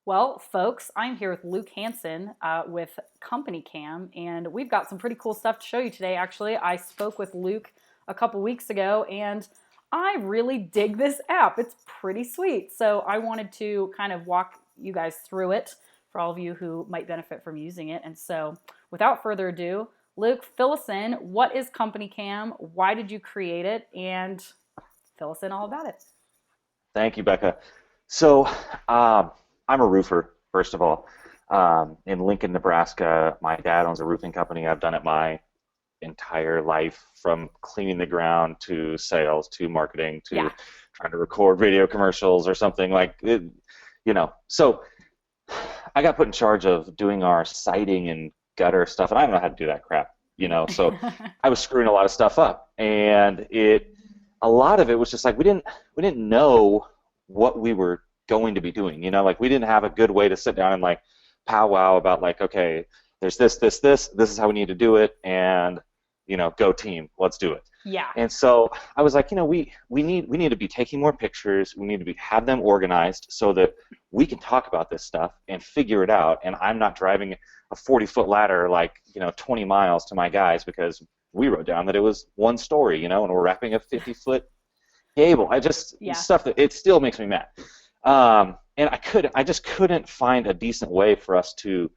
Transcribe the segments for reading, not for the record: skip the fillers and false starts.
Well, folks, I'm here with Luke Hansen with CompanyCam, and we've got some pretty cool stuff to show you today. Actually, I spoke with Luke a couple weeks ago, and I really dig this app. It's pretty sweet. So I wanted to kind of walk you guys through it for all of you who might benefit from using it. And so, without further ado, Luke, fill us in. What is CompanyCam? Why did you create it? And fill us in all about it. Thank you, Becca. So, I'm a roofer, first of all. In Lincoln, Nebraska, my dad owns a roofing company. I've done it my entire life, from cleaning the ground to sales to marketing to Yeah. trying to record video commercials or something like it, So, I got put in charge of doing our siding and gutter stuff, and I don't know how to do that crap. So I was screwing a lot of stuff up, and a lot of it was just like we didn't know what we were going to be doing. Like we didn't have a good way to sit down and like powwow about like, okay, there's this is how we need to do it, and go team, let's do it. Yeah. And so I was like, we need to be taking more pictures. We need to have them organized so that we can talk about this stuff and figure it out. And I'm not driving a 40-foot ladder like 20 miles to my guys because we wrote down that it was one story, and we're wrapping a 50-foot cable. Yeah. Stuff that it still makes me mad. And I just couldn't find a decent way for us to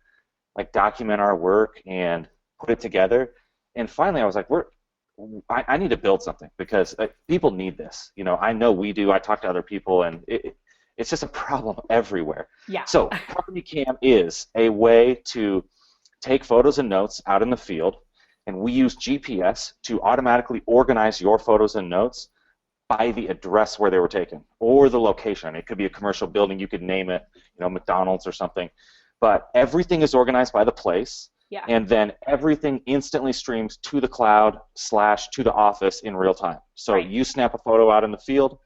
like document our work and put it together. And finally, I was like, I need to build something because people need this. I know we do. I talk to other people, and it's just a problem everywhere. Yeah. So CompanyCam is a way to take photos and notes out in the field, and we use GPS to automatically organize your photos and notes by the address where they were taken or the location. It could be a commercial building. You could name it, McDonald's or something. But everything is organized by the place. Yeah. And then everything instantly streams to the cloud / to the office in real time. So Right. You snap a photo out in the field,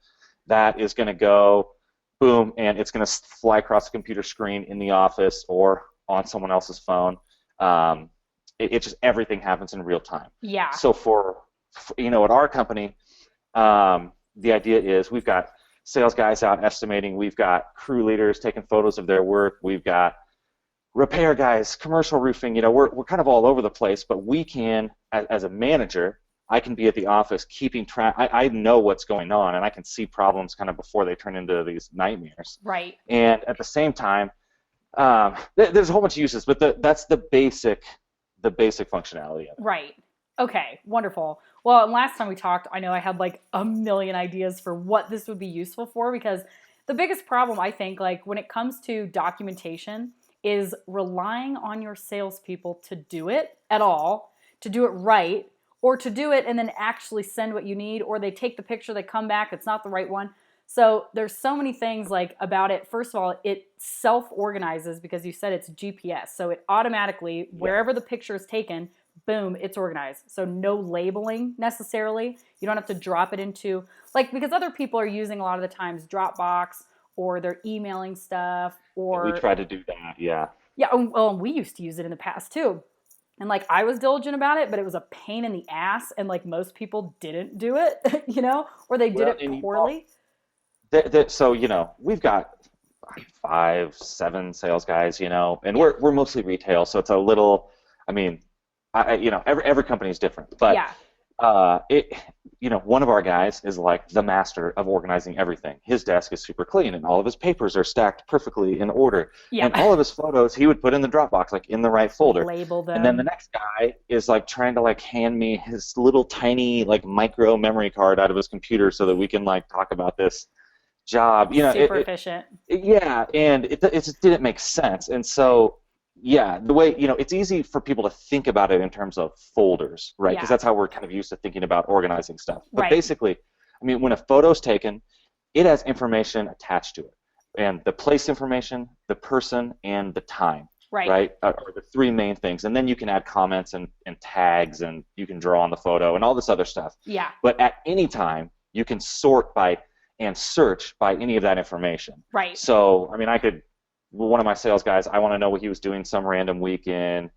that is going to go boom, and it's going to fly across the computer screen in the office or on someone else's phone. It just everything happens in real time. Yeah. So for at our company, the idea is we've got sales guys out estimating, we've got crew leaders taking photos of their work, we've got repair guys, commercial roofing, we're kind of all over the place, but we can, as a manager, I can be at the office keeping track. I know what's going on, and I can see problems kind of before they turn into these nightmares. Right. And at the same time, there's a whole bunch of uses, but that's the basic functionality of it. Right. Okay, wonderful. Well, and last time we talked, I know I had like a million ideas for what this would be useful for, because the biggest problem, I think, like when it comes to documentation, is relying on your salespeople to do it at all, to do it right, or to do it and then actually send what you need, or they take the picture, they come back, it's not the right one. So there's so many things like about it. First of all, it self-organizes because you said it's GPS. So it automatically, wherever the picture is taken, boom, it's organized. So no labeling necessarily. You don't have to drop it into, like, because other people are using a lot of the times Dropbox, or they're emailing stuff, or We try to do that, yeah. yeah, well, we used to use it in the past too. And like I was diligent about it, but it was a pain in the ass, and like most people didn't do it, or they did Well, it poorly. So we've got 5, 7 sales guys, and we're mostly retail, so it's a little. I mean, every company is different, but Yeah. one of our guys is like the master of organizing everything. His desk is super clean, and all of his papers are stacked perfectly in order. Yeah. And all of his photos he would put in the Dropbox, like in the right folder. Label them. And then the next guy is like trying to like hand me his little tiny like micro memory card out of his computer so that we can like talk about this job. Super efficient. Yeah, and it just didn't make sense. And so, yeah, the way, it's easy for people to think about it in terms of folders, right? Because Yeah. that's how we're kind of used to thinking about organizing stuff. But Right. basically, I mean, when a photo's taken, it has information attached to it. And the place information, the person, and the time, Right. Are the 3 main things. And then you can add comments and tags, and you can draw on the photo and all this other stuff. Yeah. But at any time, you can sort by and search by any of that information. Right. So, I mean, one of my sales guys, I want to know what he was doing some random week in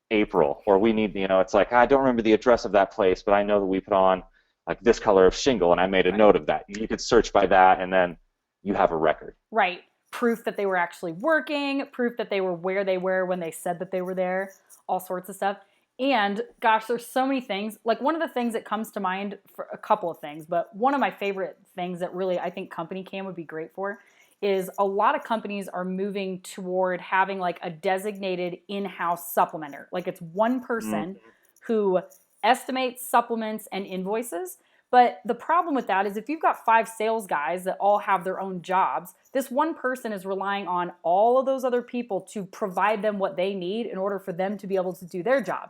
April, or we need, it's like, I don't remember the address of that place, but I know that we put on like this color of shingle, and I made a note of that. You could search by that, and then you have a record. Right. proof that they were actually working, proof that they were where they were when they said that they were there, all sorts of stuff. And gosh, there's so many things. Like one of the things that comes to mind for a couple of things, but one of my favorite things that really I think CompanyCam would be great for is a lot of companies are moving toward having like a designated in-house supplementer. Like it's one person who estimates, supplements, and invoices. But the problem with that is if you've got 5 sales guys that all have their own jobs, this one person is relying on all of those other people to provide them what they need in order for them to be able to do their job.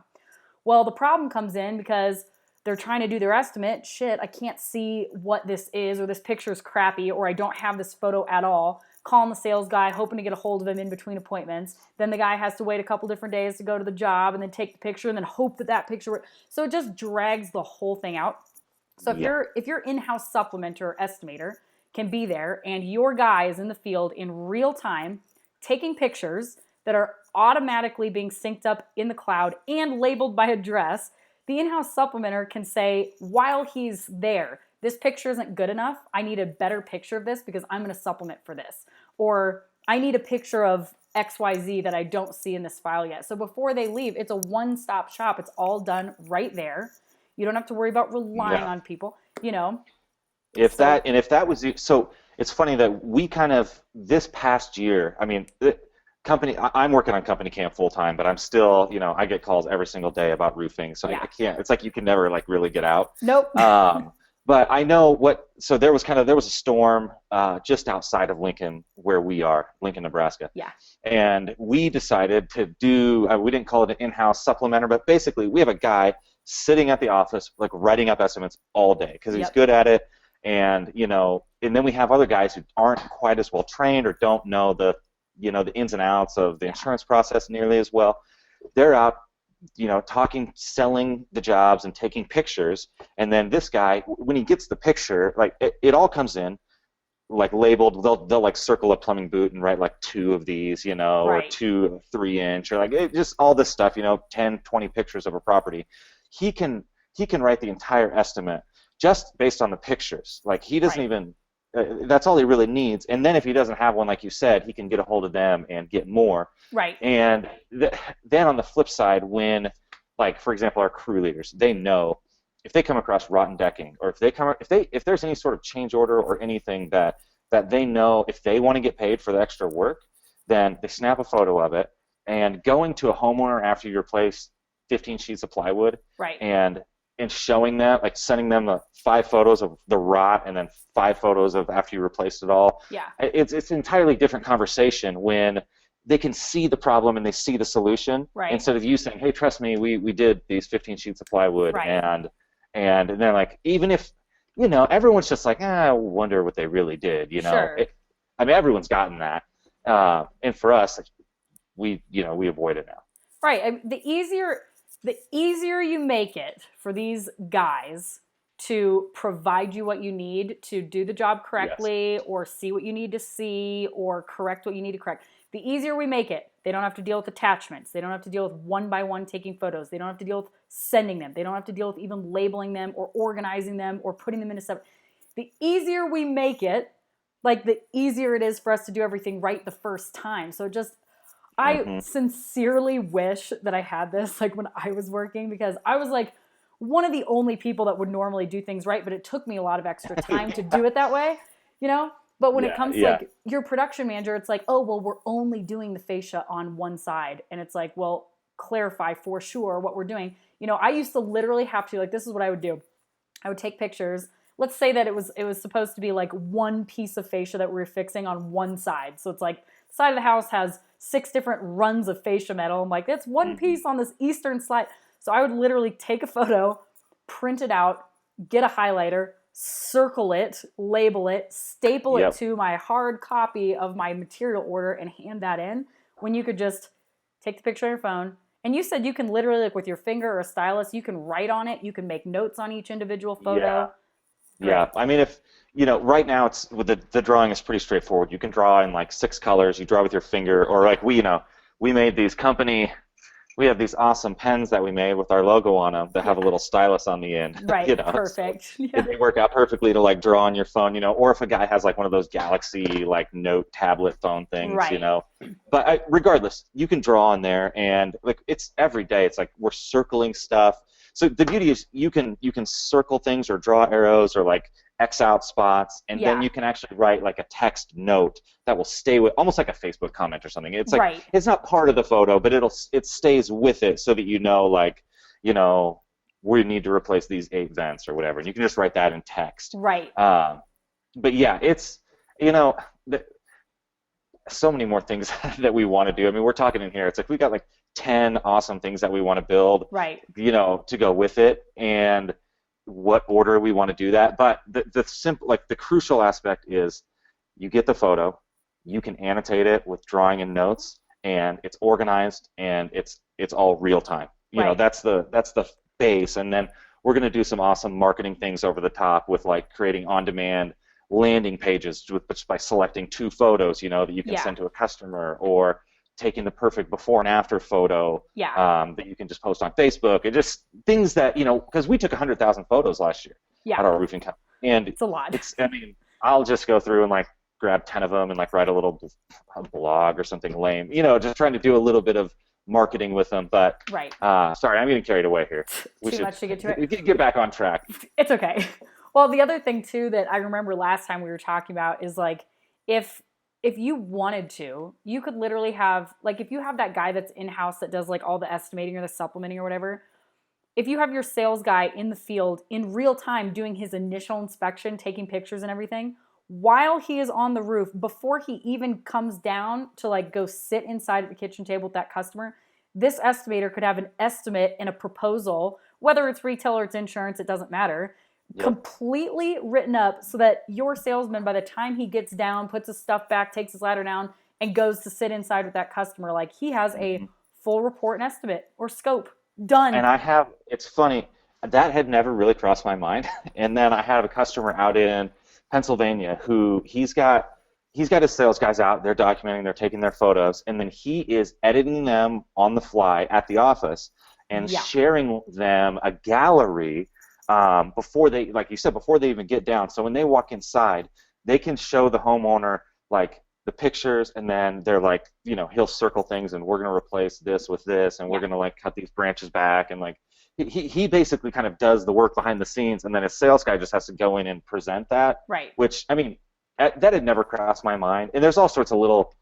Well, the problem comes in because they're trying to do their estimate. Shit, I can't see what this is, or this picture is crappy, or I don't have this photo at all. Calling the sales guy, hoping to get a hold of him in between appointments. Then the guy has to wait a couple different days to go to the job and then take the picture and then hope that that picture. So it just drags the whole thing out. So if your in-house supplementer or estimator can be there and your guy is in the field in real time taking pictures that are automatically being synced up in the cloud and labeled by address, the in-house supplementer can say, while he's there, this picture isn't good enough. I need a better picture of this because I'm going to supplement for this. Or I need a picture of XYZ that I don't see in this file yet. So before they leave, it's a one-stop shop. It's all done right there. You don't have to worry about relying on people, you know. If that was so, it's funny that we kind of this past year. I mean, I'm working on CompanyCam full time, but I'm still, I get calls every single day about roofing, so I can't. It's like you can never like really get out. Nope. But I know what. So there was a storm just outside of Lincoln, where we are, Lincoln, Nebraska. Yeah. And we decided to do. We didn't call it an in-house supplementer, but basically we have a guy sitting at the office, like writing up estimates all day because he's good at it, and and then we have other guys who aren't quite as well trained or don't know the ins and outs of the insurance process nearly as well. They're out, talking, selling the jobs and taking pictures, and then this guy, when he gets the picture, like it all comes in like labeled. They'll like circle a plumbing boot and write like 2 of these, or 2 3-inch, or like just all this stuff, 10, 20 pictures of a property. He can write the entire estimate just based on the pictures. Like he doesn't even. That's all he really needs. And then if he doesn't have one, like you said, he can get a hold of them and get more. Right. And then on the flip side, when, like for example, our crew leaders, they know if they come across rotten decking, or if there's any sort of change order or anything that they know, if they want to get paid for the extra work, then they snap a photo of it. And going to a homeowner after you replace 15 sheets of plywood, and showing them, like sending them the 5 photos of the rot and then 5 photos of after you replaced it all. Yeah. It's an entirely different conversation when they can see the problem and they see the solution, instead of you saying, hey, trust me, we did these 15 sheets of plywood, and then like, even if everyone's just like, I wonder what they really did, Sure. I mean, everyone's gotten that, and for us, we avoid it now. Right. The easier you make it for these guys to provide you what you need to do the job correctly, or see what you need to see, or correct what you need to correct, the easier we make it. They don't have to deal with attachments. They don't have to deal with one by one taking photos. They don't have to deal with sending them. They don't have to deal with even labeling them or organizing them or putting them into separate. The easier we make it, like the easier it is for us to do everything right the first time. So I sincerely wish that I had this like when I was working, because I was like one of the only people that would normally do things right, but it took me a lot of extra time to do it that way, But when it comes to like your production manager, it's like, oh, well, we're only doing the fascia on one side. And it's like, well, clarify for sure what we're doing. I used to literally have to, like, this is what I would do. I would take pictures. Let's say that it was supposed to be like one piece of fascia that we were fixing on one side. So it's like the side of the house has 6 different runs of fascia metal. I'm like, that's one piece on this eastern side. So I would literally take a photo, print it out, get a highlighter, circle it, label it, staple it to my hard copy of my material order, and hand that in, when you could just take the picture on your phone. And you said you can literally, like with your finger or a stylus, you can write on it, you can make notes on each individual photo. Yeah. I mean, if right now it's the drawing is pretty straightforward. You can draw in like 6 colors. You draw with your finger, or like we made these we have these awesome pens that we made with our logo on them that have a Yeah. little stylus on the end, Right. so Perfect. Yeah. they work out perfectly to like draw on your phone, or if a guy has like one of those Galaxy like Note tablet phone things. Right. But regardless, you can draw on there, and like it's every day. It's like we're circling stuff. So the beauty is you can circle things or draw arrows or like X out spots, and then Yeah. you can actually write like a text note that will stay with, almost like a Facebook comment or something. It's like Right. it's not part of the photo, but it stays with it so that like you know we need to replace these 8 vents or whatever, and you can just write that in text. Right. But yeah, it's you know th- so many more things that we want to do. I mean, we're talking in here. It's like we got like 10 awesome things that we want to build, Right. to go with it, and what order we want to do that. But the simple, like the crucial aspect is you get the photo, you can annotate it with drawing and notes, and it's organized and it's all real time. Right. That's the base, and then we're going to do some awesome marketing things over the top with like creating on-demand landing pages just by selecting 2 photos, that you can Yeah. send to a customer, or taking the perfect before and after photo Yeah. that you can just post on Facebook. And just things that, because we took 100,000 photos last year at Yeah. our roofing company. And It's a lot. I mean, I'll just go through and like grab 10 of them and like write a little blog or something lame, just trying to do a little bit of marketing with them. But Right. sorry, I'm getting carried away here. We Too should much to get to it. get back on track. It's okay. Well, the other thing too that I remember last time we were talking about is like if you wanted to, you could literally have like if you have that guy that's in-house that does like all the estimating or the supplementing or whatever, if you have your sales guy in the field in real time doing his initial inspection, taking pictures and everything, while he is on the roof, before he even comes down to like go sit inside at the kitchen table with that customer, this estimator could have an estimate and a proposal, whether it's retail or it's insurance, it doesn't matter, Yep. completely written up so that your salesman, by the time he gets down, puts his stuff back, takes his ladder down, and goes to sit inside with that customer, like he has a full report and estimate or scope done. And it's funny, that had never really crossed my mind. And then I have a customer out in Pennsylvania who he's got his sales guys out, they're documenting, they're taking their photos, and then he is editing them on the fly at the office and sharing them a gallery before they, like you said, before they even get down. So when they walk inside, they can show the homeowner like the pictures, and then they're like, he'll circle things, and we're going to replace this with this, and we're going to like cut these branches back, and like he basically kind of does the work behind the scenes, and then his sales guy just has to go in and present that. Right. Which, I mean, that had never crossed my mind. And there's all sorts of little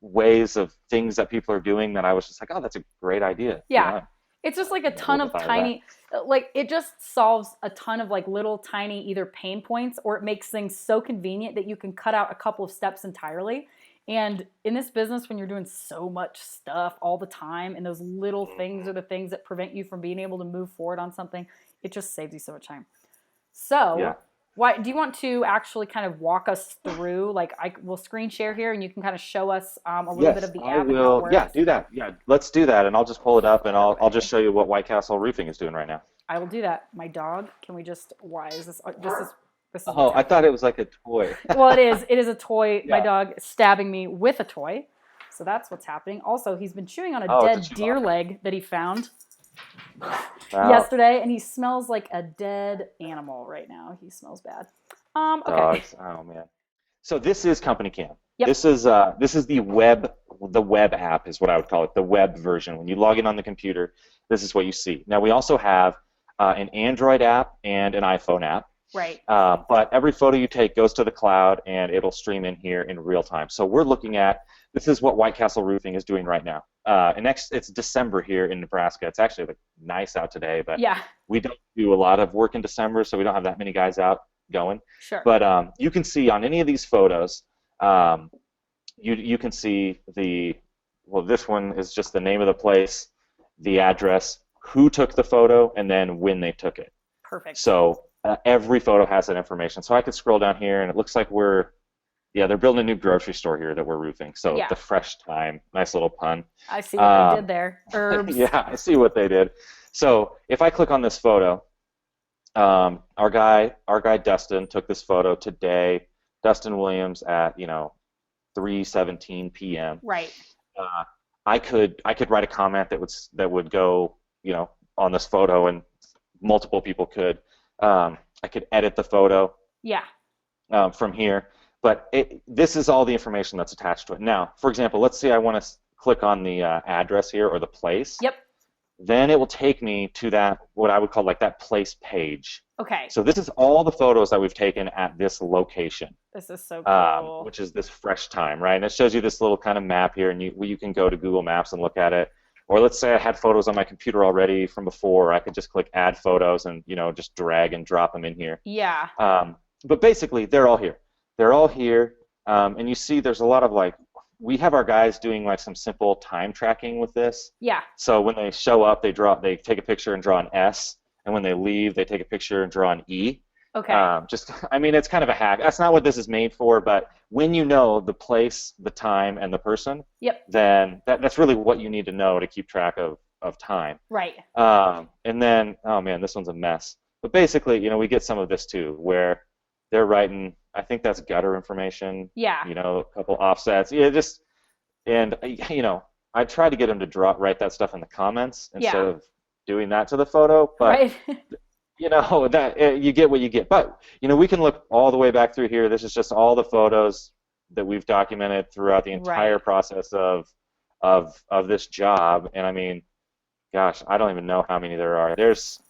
ways of things that people are doing that I was just like, oh, that's a great idea. Yeah. It's just like a ton of tiny, like it just solves a ton of like little tiny either pain points, or it makes things so convenient that you can cut out a couple of steps entirely. And in this business, when you're doing so much stuff all the time, and those little things are the things that prevent you from being able to move forward on something, it just saves you so much time. So why do you want to actually kind of walk us through, like we'll screen share here and you can kind of show us a little bit of the app and how it works? Yeah, do that. Yeah, let's do that, and I'll just pull it up, and I'll just show you what White Castle Roofing is doing right now. I will do that. My dog, can we just, why is this, this is Oh, I thought it was like a toy. Well, it is a toy. Yeah. My dog is stabbing me with a toy. So that's what's happening. Also, he's been chewing on a dead deer leg that he found yesterday, and he smells like a dead animal right now. He smells bad. Okay. Dogs. Oh man. So this is CompanyCam. Yep. This is the web app is what I would call it, the web version. When you log in on the computer, this is what you see. Now we also have an Android app and an iPhone app. Right. But every photo you take goes to the cloud, and it'll stream in here in real time. So we're looking at, this is what White Castle Roofing is doing right now. And it's December here in Nebraska. It's actually like nice out today, but we don't do a lot of work in December, so we don't have that many guys out going. Sure. But you can see on any of these photos, you can see this one is just the name of the place, the address, who took the photo, and then when they took it. Perfect. So every photo has that information. So I could scroll down here, and it looks like they're building a new grocery store here that we're roofing. So the Fresh Time, nice little pun. I see what they did there. Herbs. Yeah, I see what they did. So if I click on this photo, our guy Dustin took this photo today. Dustin Williams at 3:17 p.m. Right. I could write a comment that would go, on this photo, and multiple people could. I could edit the photo Yeah. from here, but this is all the information that's attached to it. Now, for example, let's say I want to click on the address here, or the place. Yep. Then it will take me to that, what I would call like that place page. Okay. So this is all the photos that we've taken at this location, This is so cool. which is this fresh time, right? And it shows you this little kind of map here, and you can go to Google Maps and look at it. Or let's say I had photos on my computer already from before. I could just click Add Photos and just drag and drop them in here. Yeah. But basically, they're all here. They're all here, and you see there's a lot of we have our guys doing like some simple time tracking with this. Yeah. So when they show up, they take a picture and draw an S, and when they leave, they take a picture and draw an E. Okay. I mean, it's kind of a hack. That's not what this is made for, but when you know the place, the time, and the person, Yep. then that's really what you need to know to keep track of time. Right. And then, oh man, this one's a mess. But basically, we get some of this too, where they're writing, I think that's gutter information. Yeah. A couple offsets. Yeah, and I try to get them to write that stuff in the comments instead of doing that to the photo, but Right. that you get what you get. But we can look all the way back through here. This is just all the photos that we've documented throughout the entire process of this job. And I mean, gosh, I don't even know how many there are. There's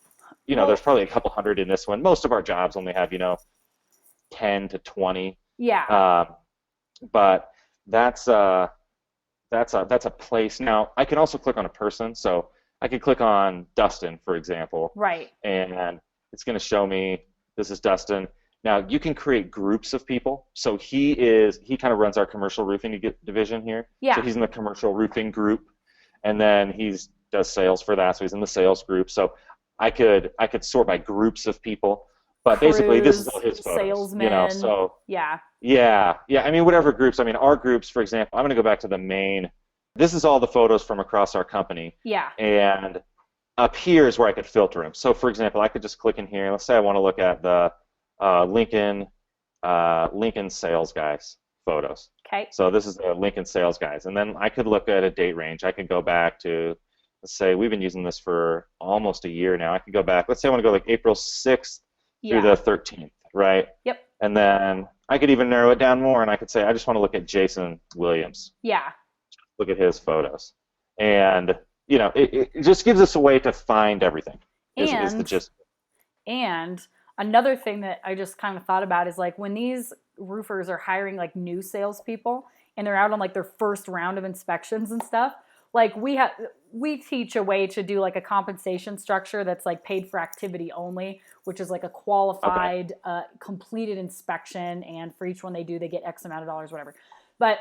there's probably a couple hundred in this one. Most of our jobs only have 10 to 20. Yeah. But that's a place. Now I can also click on a person, so I could click on Dustin, for example. Right. And it's going to show me this is Dustin. Now you can create groups of people. So he kind of runs our commercial roofing division here. Yeah. So he's in the commercial roofing group, and then does sales for that. So he's in the sales group. So I could sort by groups of people. But basically, this is all his photos. Salesmen. So yeah. Yeah. I mean, whatever groups. I mean, our groups, for example, I'm going to go back to the main. This is all the photos from across our company. Yeah. And up here is where I could filter them. So, for example, I could just click in here. Let's say I want to look at the Lincoln sales guys photos. Okay. So this is the Lincoln sales guys, and then I could look at a date range. I could go back to, let's say we've been using this for almost a year now. I could go back. Let's say I want to go like April 6th through the 13th, right? Yep. And then I could even narrow it down more, and I could say I just want to look at Jason Williams. Yeah. Look at his photos, and it just gives us a way to find everything. Is the gist. And another thing that I just kind of thought about is like when these roofers are hiring like new salespeople and they're out on like their first round of inspections and stuff. Like we teach a way to do like a compensation structure that's like paid for activity only, which is like a qualified, completed inspection, and for each one they do, they get X amount of dollars, whatever. But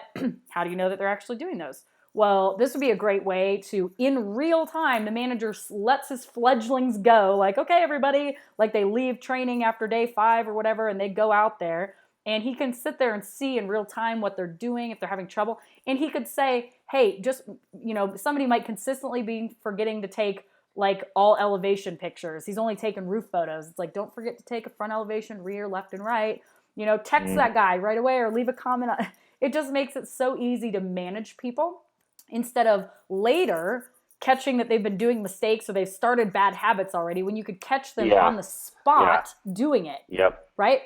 how do you know that they're actually doing those? Well, this would be a great way to, in real time, the manager lets his fledglings go, like, okay, everybody, like they leave training after day 5 or whatever, and they go out there, and he can sit there and see in real time what they're doing, if they're having trouble, and he could say, hey, just, somebody might consistently be forgetting to take, like, all elevation pictures. He's only taking roof photos. It's like, don't forget to take a front elevation, rear, left, and right. Text that guy right away or leave a comment on. It just makes it so easy to manage people instead of later catching that they've been doing mistakes or they've started bad habits already, when you could catch them on the spot doing it. Yep. Right?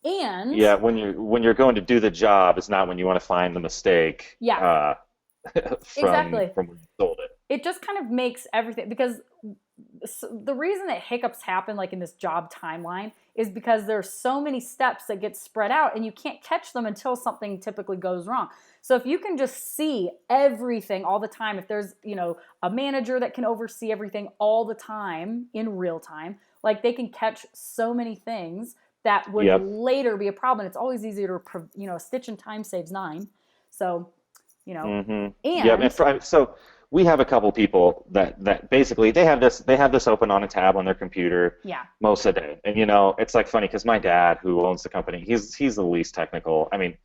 And when you're going to do the job, it's not when you want to find the mistake. Yeah. Exactly. From when you sold it. It just kind of makes everything, because the reason that hiccups happen like in this job timeline is because there's so many steps that get spread out and you can't catch them until something typically goes wrong. So if you can just see everything all the time, if there's, a manager that can oversee everything all the time in real time, like they can catch so many things that would later be a problem. It's always easier to, a stitch in time saves 9. So, and so we have a couple people that basically they have this open on a tab on their computer most of the day. And it's like funny because my dad, who owns the company, he's the least technical. I mean,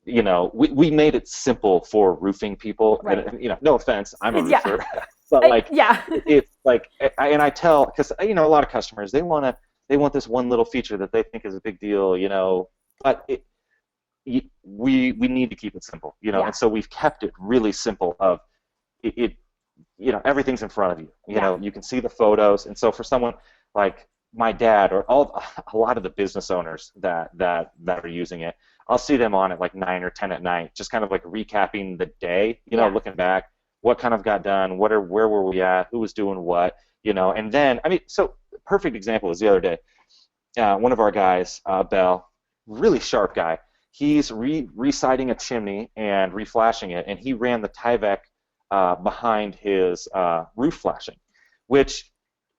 we made it simple for roofing people. Right. And, no offense, I'm a roofer. But it's like, and I tell, because a lot of customers, they want this one little feature that they think is a big deal, but we need to keep it simple, and so we've kept it really simple. it everything's in front of you. Yeah. You can see the photos, and so for someone like my dad or a lot of the business owners that are using it, I'll see them on at like 9 or 10 at night, just kind of like recapping the day, Yeah. looking back, what kind of got done, where were we at, who was doing what, and then I mean, so perfect example is the other day, one of our guys, Bell, really sharp guy. He's resighting a chimney and reflashing it, and he ran the Tyvek behind his roof flashing, which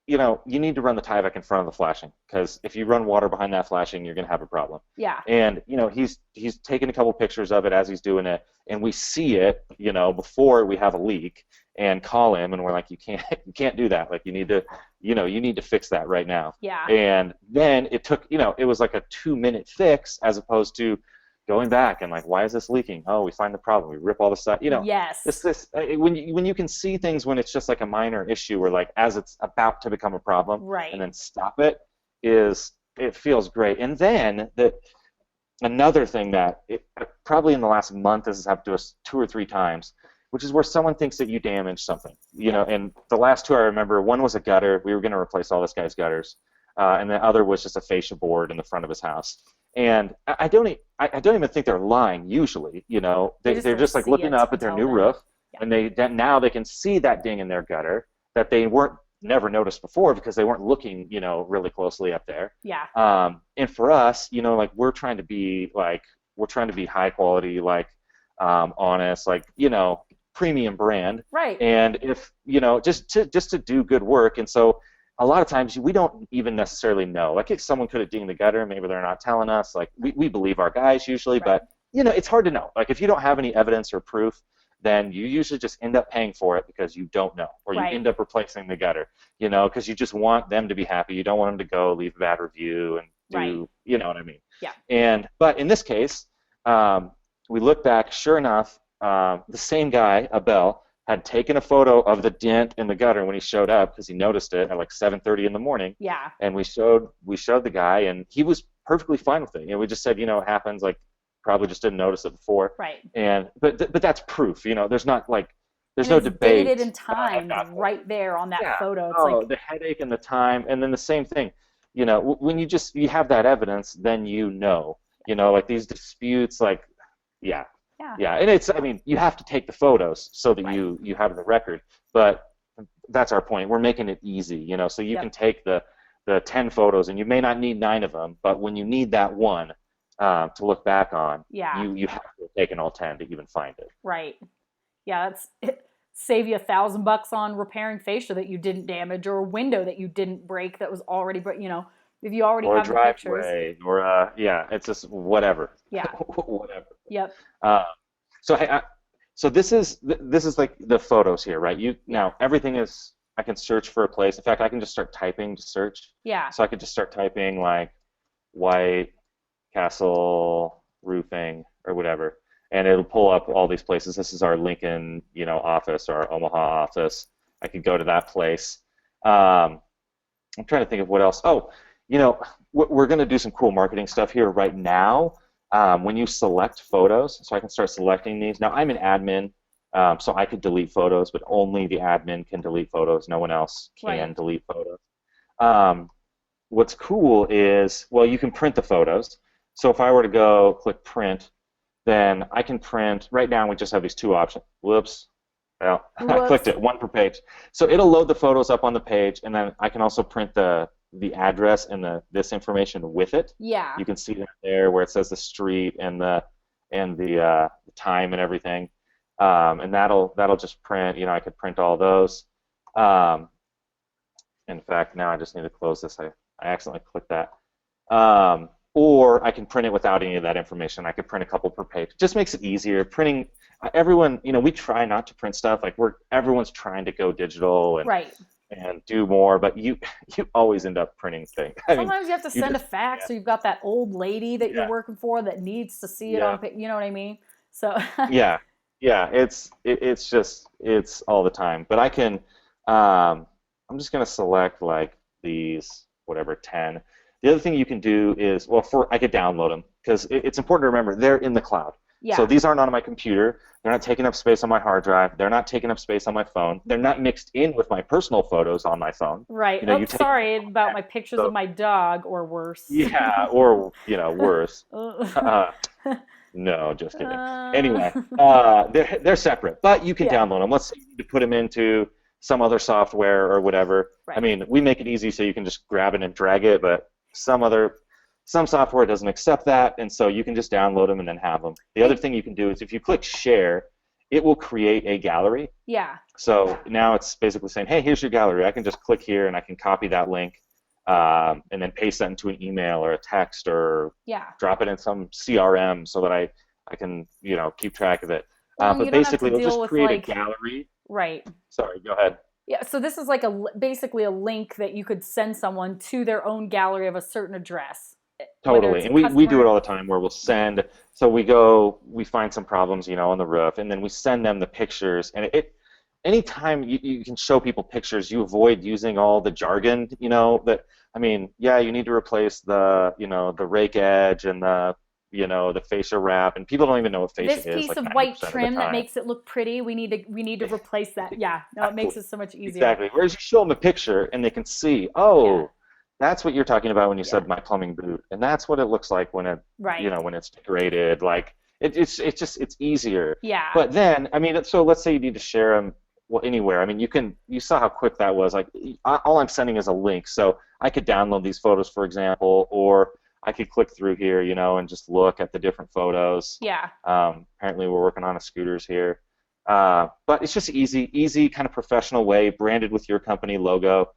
you need to run the Tyvek in front of the flashing, because if you run water behind that flashing, you're going to have a problem. Yeah. And he's taking a couple pictures of it as he's doing it, and we see it, before we have a leak, and call him, and we're like, you can't do that. Like, you need to fix that right now. Yeah. And then it took, it was like a 2-minute fix, as opposed to going back and like, why is this leaking? Oh, we find the problem. We rip all the stuff. Yes. When you can see things when it's just like a minor issue, or like as it's about to become a problem, Right. and then stop it, it feels great. And then another thing that probably in the last month this has happened to us 2 or 3 times, which is where someone thinks that you damaged something. And the last 2 I remember, one was a gutter. We were going to replace all this guy's gutters, and the other was just a fascia board in the front of his house. And I don't even think they're lying usually. They're just like looking up at their new roof, and now they can see that ding in their gutter that they weren't never noticed before, because they weren't looking really closely up there. Yeah. And for us, like we're trying to be high quality, like honest, like premium brand. Right. And if just to do good work. And so a lot of times we don't even necessarily know. Like, if someone could have dinged the gutter, maybe they're not telling us. Like, we believe our guys usually, right. But it's hard to know. Like, if you don't have any evidence or proof, then you usually just end up paying for it because you don't know, or you right. end up replacing the gutter, because you just want them to be happy. You don't want them to go leave a bad review and do, right. You know what I mean? Yeah. But in this case, we look back. Sure enough, the same guy, Abel, had taken a photo of the dent in the gutter when he showed up, because he noticed it at like 7:30 in the morning. Yeah. And we showed the guy, and he was perfectly fine with it. We just said, it happens. Like, probably just didn't notice it before. Right. But that's proof. There's not like there's and no it's debate. Dated and timed right there on that photo. It's the headache and the time, and then the same thing. When you have that evidence, then like these disputes, like, yeah. Yeah, and you have to take the photos so that right. you have the record. But that's our point. We're making it easy, so you can take the 10 photos, and you may not need 9 of them, but when you need that one to look back on, you have to have taken all 10 to even find it. Right. Yeah, save you $1,000 on repairing fascia that you didn't damage, or a window that you didn't break that was already, if you already have the pictures. Or it's just whatever. Yeah. Whatever. Yep. So this is like the photos here, right? Now everything is. I can search for a place. In fact, I can just start typing to search. Yeah. So I could just start typing like White Castle Roofing or whatever, and it'll pull up all these places. This is our Lincoln, office, or our Omaha office. I could go to that place. I'm trying to think of what else. Oh, we're going to do some cool marketing stuff here right now. When you select photos, so I can start selecting these. Now, I'm an admin, so I could delete photos, but only the admin can delete photos. No one else can delete photos. What's cool is, well, you can print the photos. So if I were to go click print, then I can print. Right now, we just have these 2 options. Whoops. Well, I clicked it, 1 per page. So it'll load the photos up on the page, and then I can also print the address and this information with it. Yeah. You can see that there where it says the street and the time and everything. And that'll just print. I could print all those. In fact, now I just need to close this. I accidentally clicked that. Or I can print it without any of that information. I could print a couple per page. It just makes it easier. Printing, everyone, we try not to print stuff. Like, everyone's trying to go digital and do more, but you always end up printing things. Sometimes you have to send a fax, so you've got that old lady that you're working for that needs to see it on. You know what I mean? So. Yeah, it's all the time. But I can, I'm just gonna select like these, whatever, 10. The other thing you can do is, I could download them, because it's important to remember they're in the cloud. So Yeah. these aren't on my computer. They're not taking up space on my hard drive. They're not taking up space on my phone. They're not Right. mixed in with my personal photos on my phone. Right. You know, you Oops, take them sorry out, about my pictures of so my dog, or worse. yeah, or worse. uh, Uh, no, just kidding. Anyway, they're separate, but you can yeah. download them. Let's say you need to put them into some other software or whatever. I Right. mean, we make it easy so you can just grab it and drag it, but some software doesn't accept that, and so you can just download them and then have them. The other And thing you can do is if you click share, it will create a gallery. yeah. So now it's basically saying, hey, here's your gallery. I can just click here and I can copy that link, and then paste that into an email or a text or Yeah. drop it in some CRM so that I can keep track of it. Well, and But you don't have to basically, it'll deal just with create a like, gallery. right. Sorry, go ahead. Yeah, so this is like basically a link that you could send someone to their own gallery of a certain address, whether Totally. it's a And we do it customer. all the time where we'll send, so we find some problems, on the roof, and then we send them the pictures. And anytime you can show people pictures, you avoid using all the jargon, that, I mean, yeah, you need to replace the rake edge and the fascia wrap, and people don't even know what fascia This is piece like of white 90% of the trim that time. makes it look pretty, we need to replace that. Yeah, no, it makes Exactly. it so much easier. Exactly. Whereas you show them a picture and they can see, Yeah, oh, that's what you're talking about when you yeah, said my plumbing boot, and that's what it looks like when right. when it's decorated. Like it's easier. Yeah, But then, I mean, so let's say you need to share them well anywhere. I mean, you saw how quick that was. Like all I'm sending is a link, so I could download these photos, for example, or I could click through here, and just look at the different photos. yeah, Apparently, we're working on a scooters here. But it's just easy kind of professional way, branded with your company logo.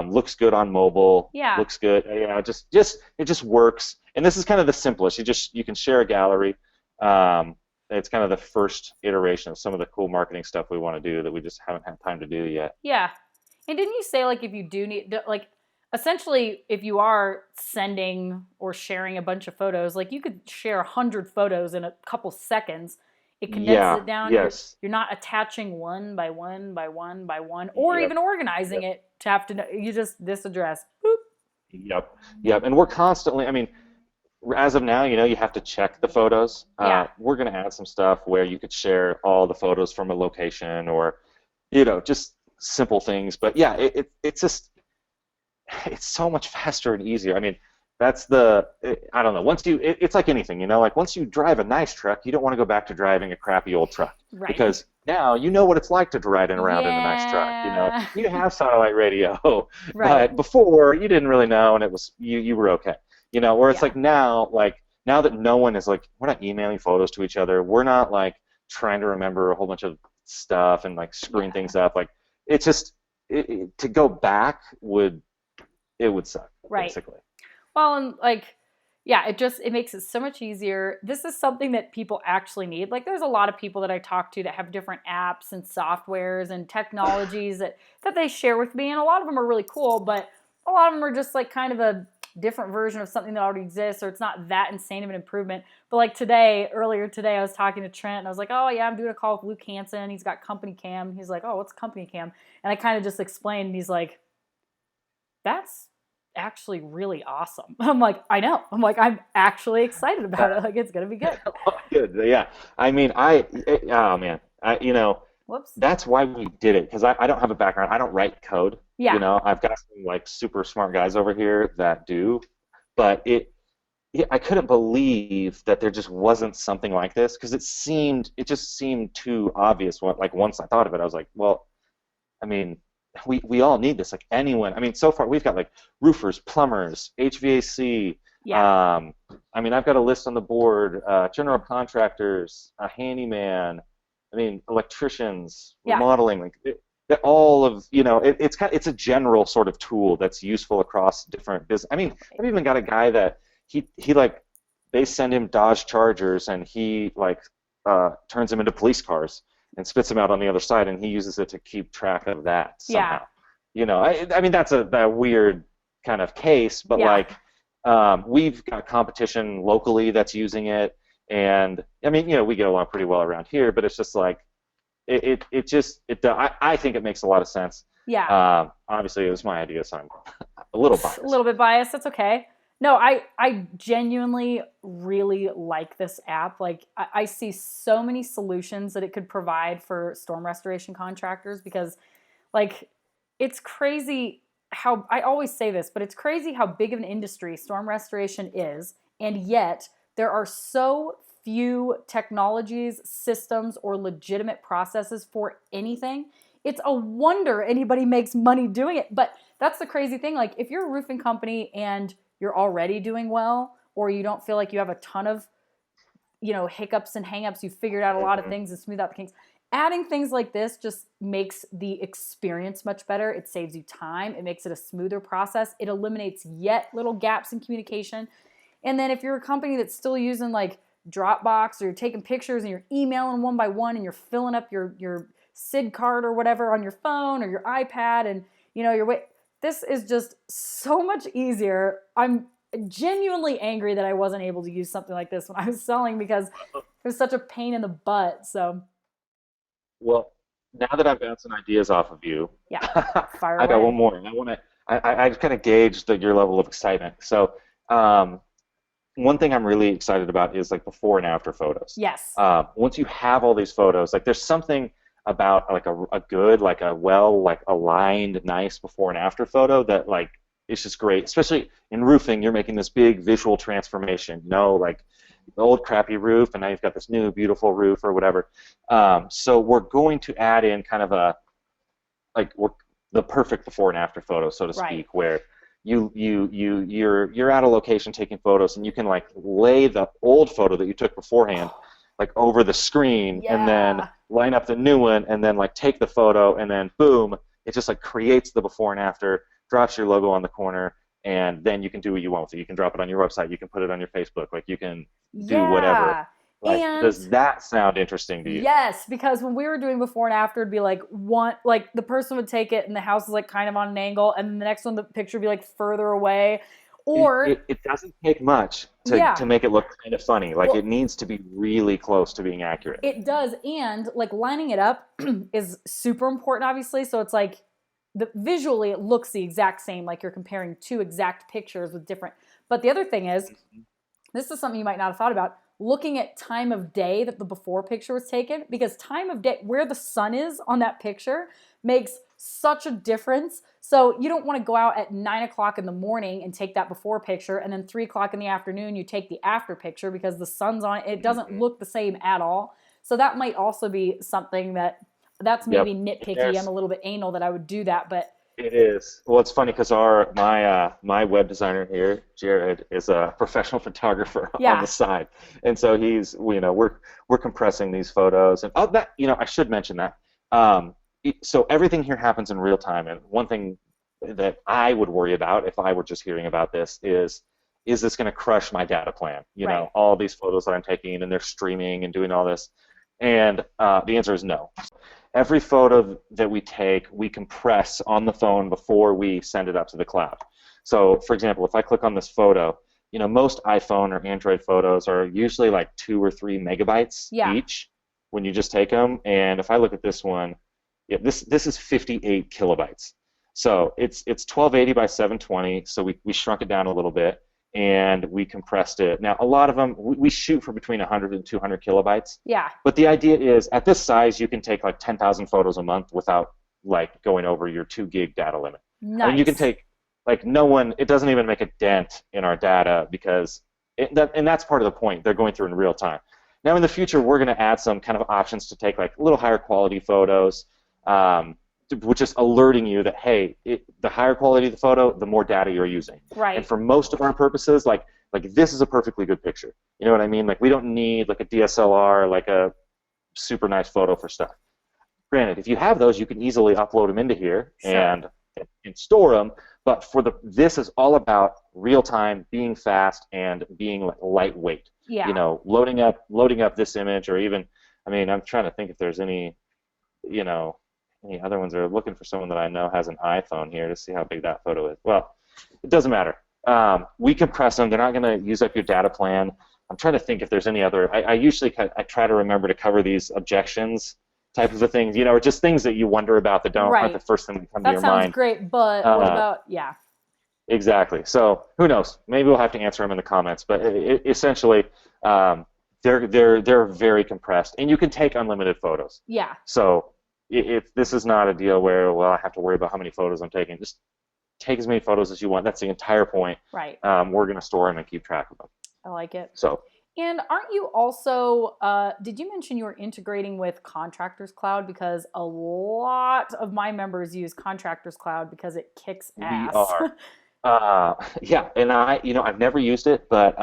Looks good on mobile. yeah. Looks good. Just it just works. And this is kind of the simplest. You can share a gallery. Um, it's kind of the first iteration of some of the cool marketing stuff we want to do that we just haven't had time to do yet. Yeah. And didn't you say like if you do need like essentially if you are sending or sharing a bunch of photos, like you could share 100 photos in a couple seconds. It condenses Yeah. it down. Yes. You're not attaching one by one by one by one, or Yep. even organizing Yep. it to have to know. You just this address. Boop. Yep. Yep. And we're constantly. I mean, as of now, you have to check the photos. Yeah. We're going to add some stuff where you could share all the photos from a location or, just simple things. But yeah, it's just, it's so much faster and easier. I mean, I don't know. It's like anything, like once you drive a nice truck, you don't want to go back to driving a crappy old truck Right. because now you know what it's like to ride around in a nice truck. Yeah. You have satellite radio, Right. but before you didn't really know, and it was you were okay. Where it's Yeah. now that no one is like, we're not emailing photos to each other, we're not like trying to remember a whole bunch of stuff and like screwing Yeah. things up. Like it's just to go back would suck Right. basically. Well, and like, yeah, it makes it so much easier. This is something that people actually need. Like, there's a lot of people that I talk to that have different apps and softwares and technologies that they share with me, and a lot of them are really cool, but a lot of them are just like kind of a different version of something that already exists, or it's not that insane of an improvement. But like earlier today, I was talking to Trent, and I was like, oh yeah, I'm doing a call with Luke Hansen. He's got CompanyCam. He's like, oh, what's CompanyCam? And I kind of just explained, and he's like, that's actually really awesome. I'm like, I know. I'm like, I'm actually excited about it. Like, it's gonna be good. Good. Yeah. I mean, oh man, Whoops. that's why we did it because I don't have a background. I don't write code. Yeah. I've got some like super smart guys over here that do, but I couldn't believe that there just wasn't something like this because it just seemed too obvious. Like once I thought of it, I was like, well, I mean, we all need this. Like anyone. I mean, so far we've got like roofers, plumbers, HVAC. Yeah. I mean, I've got a list on the board. General contractors, a handyman. I mean, electricians, Yeah. remodeling. Like all of it's a general sort of tool that's useful across different business. I mean, I've even got a guy that he like they send him Dodge Chargers and he like turns them into police cars and spits them out on the other side, and he uses it to keep track of that Yeah. somehow. I mean that's a weird kind of case, but Yeah. like we've got competition locally that's using it, and I mean we get along pretty well around here, but it's just like I think it makes a lot of sense. Yeah. Obviously, it was my idea, so I'm a little A biased. little bit biased. That's okay. No, I genuinely really like this app. Like I see so many solutions that it could provide for storm restoration contractors because like it's crazy how I always say this, but it's crazy how big of an industry storm restoration is, and yet there are so few technologies, systems, or legitimate processes for anything. It's a wonder anybody makes money doing it. But that's the crazy thing. Like if you're a roofing company and you're already doing well, or you don't feel like you have a ton of hiccups and hangups, you figured out a lot of Mhm. things and smooth out the kinks. Adding things like this just makes the experience much better. It saves you time. It makes it a smoother process. It eliminates yet little gaps in communication. And then if you're a company that's still using like Dropbox, or you're taking pictures and you're emailing one by one and you're filling up your SID card or whatever on your phone or your iPad, and you're wait, this is just so much easier. I'm genuinely angry that I wasn't able to use something like this when I was selling because it was such a pain in the butt. So Well, now that I'm bouncing ideas off of you, yeah, fire I got one away. more. And I want to. I kind of gauge your level of excitement. So, um, one thing I'm really excited about is like before and after photos. Yes. Once you have all these photos, like there's something about like a good, like a well, like aligned, nice before and after photo that like it's just great. Especially in roofing, you're making this big visual transformation. Like the old crappy roof, and now you've got this new beautiful roof or whatever. So we're going to add in kind of a like we're, the perfect before and after photo, so to Right. speak, where you're at a location taking photos, and you can like lay the old photo that you took beforehand Oh, like over the screen, and then yeah. line up the new one, and then like take the photo, and then boom, it just like creates the before and after, drops your logo on the corner, and then you can do what you want with it. You can drop it on your website, you can put it on your Facebook, like you can do whatever. Yeah. Like, And does that sound interesting to you? yes, because when we were doing before and after, it'd be like one, like the person would take it and the house is like kind of on an angle, and then the next one, the picture would be like further away. it, Or, it, it doesn't take much to yeah, make it look kind of funny. Like it well, needs to be really close to being accurate. it does. And like lining it up is super important, obviously. So it's like visually, it looks the exact same, like you're comparing two exact pictures with different. But the other thing is, this is something you might not have thought about, looking at time of day that the before picture was taken, because time of day where the sun is on that picture makes such a difference. So you don't want to go out at 9 o'clock in the morning and take that before picture, and then 3 o'clock in the afternoon you take the after picture because the sun's on it. It doesn't Hmm. look the same at all. So that might also be something that's maybe Yep. nitpicky. I'm There's a little bit anal that I would do that, but It is. Well, it's funny because our my web designer here, Jared, is a professional photographer on the yeah, side, and so we're compressing these photos, and oh, that I should mention that. So everything here happens in real time, and one thing that I would worry about if I were just hearing about this is this going to crush my data plan? right, All these photos that I'm taking, and they're streaming and doing all this, and the answer is no. Every photo that we take, we compress on the phone before we send it up to the cloud. So, for example, if I click on this photo, most iPhone or Android photos are usually like 2 or 3 megabytes yeah, each when you just take them. And if I look at this one, yeah, this is 58 kilobytes. So it's 1280 by 720. So we shrunk it down a little bit and we compressed it. Now, a lot of them, we shoot for between 100 and 200 kilobytes. yeah, But the idea is, at this size, you can take like 10,000 photos a month without like going over your 2 gig data limit. I mean, you can nice, take like no one. It doesn't even make a dent in our data because and that's part of the point. They're going through in real time. Now, in the future, we're going to add some kind of options to take like a little higher quality photos, which is alerting you that hey, the higher quality of the photo, the more data you're using. And right, for most of our purposes, like this is a perfectly good picture. You know what I mean? Like we don't need like a DSLR, like a super nice photo for stuff. Granted, if you have those, you can easily upload them into here sure, and store them. But this is all about real time, being fast, and being like lightweight. yeah. Loading up this image, or even, I mean, I'm trying to think if there's you know, any other ones. Are looking for someone that I know has an iPhone here to see how big that photo is. Well, it doesn't matter. We compress them. They're not going to use up your data plan. I'm trying to think if there's any other. I usually I try to remember to cover these objections type of a things, or just things that you wonder about that aren't the Right. first thing that come to That your sounds mind. great, but what Uh, about, yeah. exactly. So who knows? Maybe we'll have to answer them in the comments. But essentially, um, they're very compressed, and you can take unlimited photos. Yeah, So if this is not a deal where, well, I have to worry about how many photos I'm taking, just take as many photos as you want. That's the entire point. right. We're going to store them and keep track of them. I like it. So And aren't you also, did you mention you were integrating with Contractors Cloud? Because a lot of my members use Contractors Cloud because it kicks we ass. are, yeah, and I've never used it, but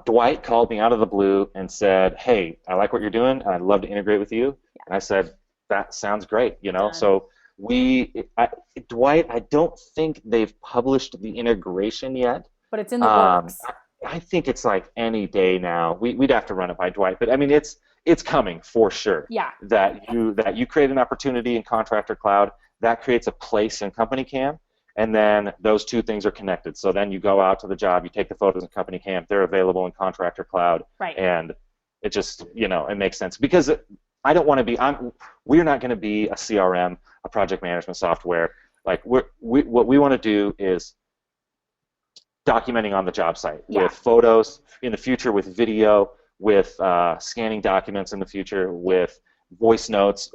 Dwight called me out of the blue and said, "Hey, I like what you're doing, and I'd love to integrate with you." And I said, "That sounds great." Done. So Dwight, I don't think they've published the integration yet. But it's in the Um, works. I, I think it's like any day now. We'd have to run it by Dwight, but I mean, it's coming for sure. Yeah, That you create an opportunity in Contractor Cloud that creates a place in CompanyCam, and then those two things are connected. So then you go out to the job, you take the photos in CompanyCam, they're available in Contractor Cloud, right. and it just it makes sense because I don't want to be. We're not going to be a CRM, a project management software. Like what we want to do is documenting on the job site Yeah, with photos in the future, with video, with scanning documents in the future, with voice notes,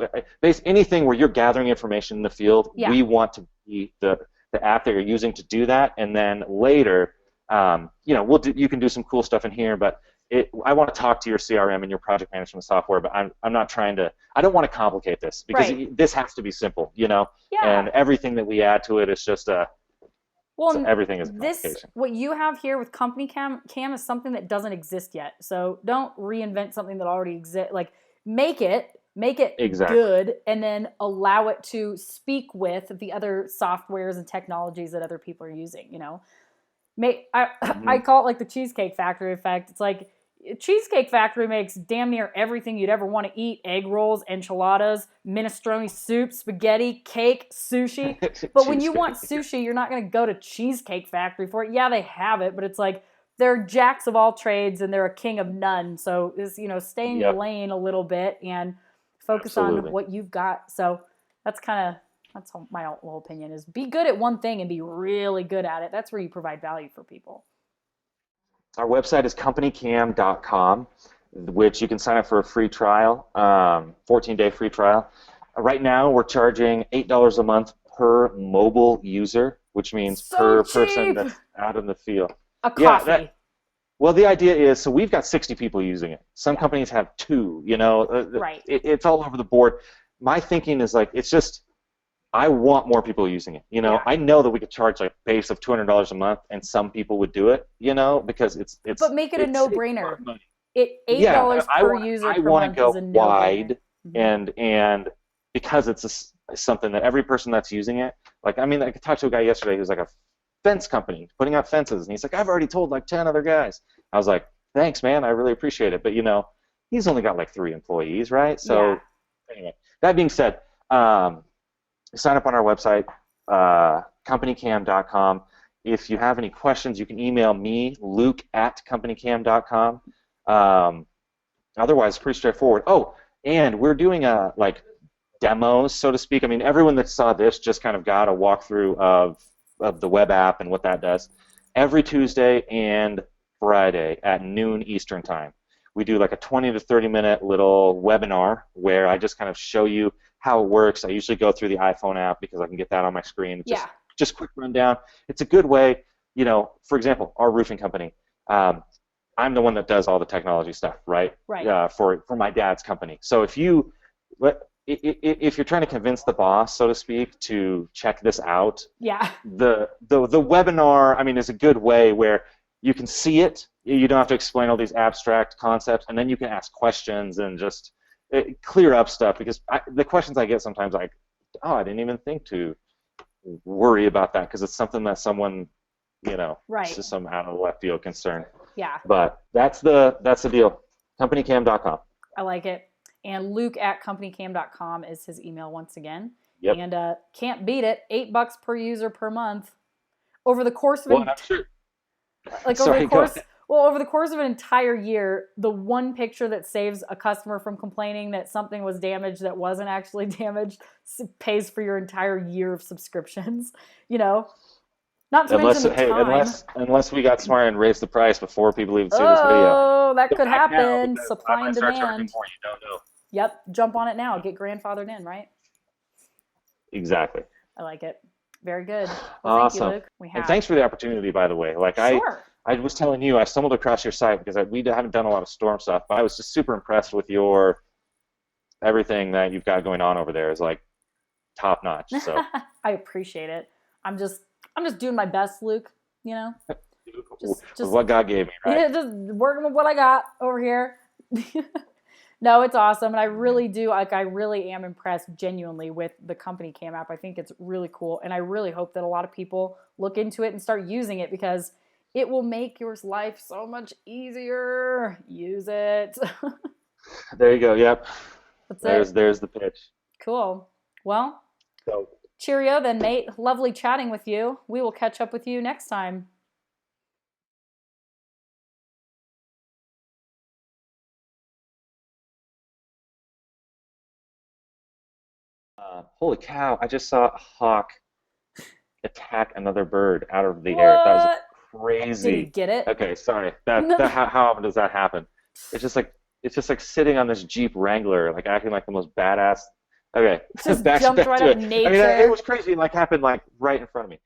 anything where you're gathering information in the field. yeah, We want to be the app that you're using to do that, and then later, you can do some cool stuff in here, but I want to talk to your CRM and your project management software, but I'm not trying to. I don't want to complicate this because right. this has to be simple. Yeah. And everything that we add to it is just Well, everything is a this, complication. what you have here with CompanyCam is something that doesn't exist yet. So don't reinvent something that already exists. Like make it Exactly. good, and then allow it to speak with the other softwares and technologies that other people are using. I Hmm. call it like the Cheesecake Factory effect. It's like Cheesecake Factory makes damn near everything you'd ever want to eat: egg rolls, enchiladas, minestrone soup, spaghetti, cake, sushi. But when you want Cheesecake. sushi, you're not going to go to Cheesecake Factory for it. Yeah, they have it, but it's like they're jacks of all trades and they're a king of none. So stay in your Yep, lane a little bit and focus on absolutely. what you've got. So that's kind of that's my whole opinion is: be good at one thing and be really good at it. That's where you provide value for people. Our website is companycam.com, which you can sign up for a free trial, 14-day free trial. Right now, we're charging $8 a month per mobile user, which means So per person cheap. that's out in the field. A Yeah, coffee. well, the idea is, so we've got 60 people using it. Some Yeah. companies have two, Right. it's all over the board. My thinking is like, it's just, I want more people using it. Yeah. I know that we could charge like base of $200 a month, and some people would do it. Because But make it a it saves a lot no-brainer. of money. It Yeah, $8 I per want user I per want to month is go a no-brainer. wide, Mhm. and because it's something that every person that's using it, like I mean, I talked to a guy yesterday who's like a fence company putting out fences, and he's like, I've already told like 10 other guys. I was like, thanks, man, I really appreciate it, but he's only got like 3 employees, right? Yeah. So anyway, that being said, sign up on our website, companycam.com. If you have any questions, you can email me, luke@companycam.com. Um, Otherwise, pretty straightforward. Oh, and we're doing like demos, so to speak. I mean, everyone that saw this just kind of got a walkthrough of the web app and what that does. Every Tuesday and Friday at noon Eastern time, we do like a 20 to 30-minute little webinar where I just kind of show you how it works. I usually go through the iPhone app because I can get that on my screen. Yeah. Just quick rundown. It's a good way, for example, our roofing company. I'm the one that does all the technology stuff, right? Right. For my dad's company. So if you're trying to convince the boss, so to speak, to check this out, Yeah. the webinar, I mean, is a good way where you can see it. You don't have to explain all these abstract concepts, and then you can ask questions and just clear up stuff. Because the questions I get sometimes, like, oh, I didn't even think to worry about that because it's something that someone, it's Right. just some out of left field concern. Yeah. But that's the deal. CompanyCam.com. I like it. And Luke@companycam.com is his email once again. Yep. And can't beat it. $8 per user per month. Over the course of Well, I'm sure. Sorry, go ahead. over the course of an entire year, the one picture that saves a customer from complaining that something was damaged that wasn't actually damaged pays for your entire year of subscriptions. Not to mention Unless the hey, time. unless we got smart and raised the price before people even see this video. Oh, that Go could back now happen. because I Supply might and start charging demand. more. You don't know. Yep, jump on it now. Get grandfathered in, right? Exactly. I like it. Very good. Well, thank you, Awesome. Luke. We And have. thanks for the opportunity, by the way. Sure. I was telling you, I stumbled across your site because we haven't done a lot of storm stuff, but I was just super impressed with your everything that you've got going on over there is like top notch. So I appreciate it. I'm just I'm just doing my best, Luke. You know, with just what God gave me, right? yeah, just working with what I got over here. No, it's awesome, and I really do like. I really am impressed, genuinely, with the CompanyCam app. I think it's really cool, and I really hope that a lot of people look into it and start using it because it will make your life so much easier. Use it. There you go. Yep. That's it. There's the pitch. Cool. Well, So cheerio then, mate. Lovely chatting with you. We will catch up with you next time. holy cow! I just saw a hawk attack another bird out of the air. That was What? Did he crazy. get it? Okay, sorry. That how often does that happen? It's just like it's just like sitting on this Jeep Wrangler, like acting like the most badass. Okay, Just back jumped back right to out of it. I mean, it nature. was crazy. Like happened like right in front of me.